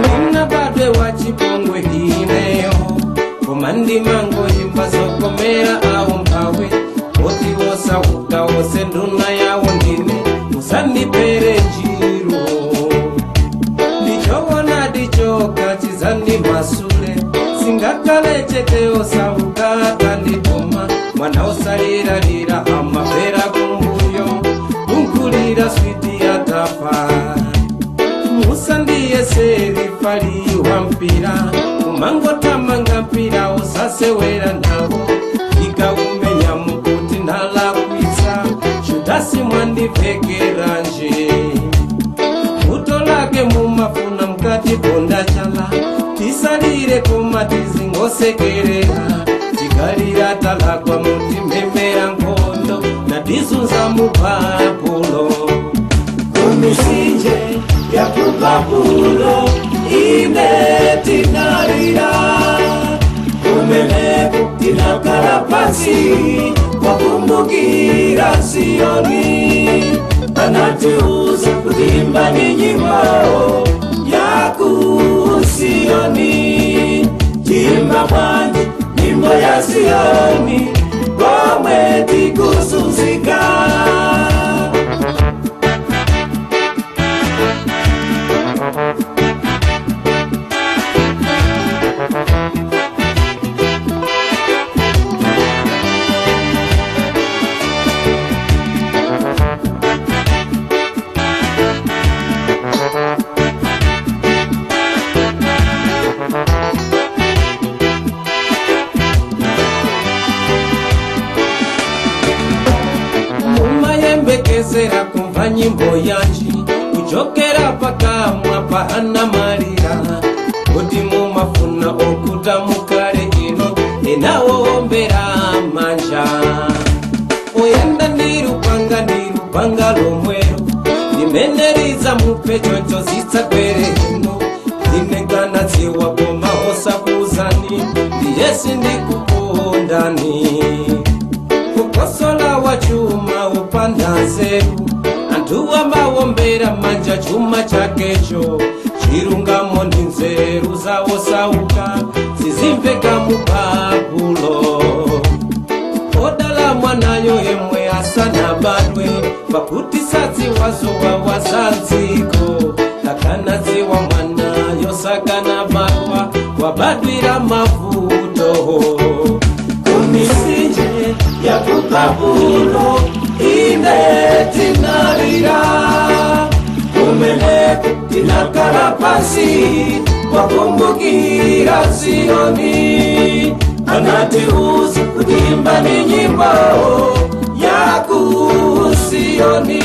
Nina badwe wachipongwe ineyo Komandi mango himba sokomea au mpawe Oti wosa uka wose nduna ya wondine Musani pere njiru Dichowona dichoka chizani masule Singakale chete osa uka kandipoma Mwana osalira lira hama pera kumbuyo Unkulira switi ya tafa Musandiye seri fali wampira Umango tamanga mpira usase wera nabo Ika umenya mkuti nala kuisa Shudasi mwandi vekeranje Utolake mumafuna mkati ponda chala Tisalire kumatizi ngosekerera Tikalira talakwa muti memera nkondo Na tizunza mupapulo Kumisinje ya kupapulo Inetinarira Kumeleku tinakarapasi Wakumbugira Sioni Anatiuza kutimba ni nyimao Yaku Sioni Jimba wanji nyimbo ya Sioni Wameti kusuzika Bekezera kumva nyimbo yanji Kujokera paka mwapa ana marira Odi mumafuna okuta mukare ino Enawo ombera manja Oyenda nirupanga lomwero Nimeneriza mupe chocho zitsa kwere ino Nimegana ziwa goma osa kuzani Diyesi ndikukundani Kukosola wa chuma upanda zeru Antuwa mawombera manja chuma chakecho Chirungamo ndi nzeru zawo sauka Zizimpeka mupapulo Odala mwanayo emwe asana badwe Pakuti sazi wazo wa wazanziko Kakana ziwa mwanayo sakana badwa Wabadwira mavuto Kumisinje ya kupapulo Inetinarira Kumeleku tinakarapasi Wakumbugira Sioni Anatiuza kutimba ni nyimbo Yaku Sioni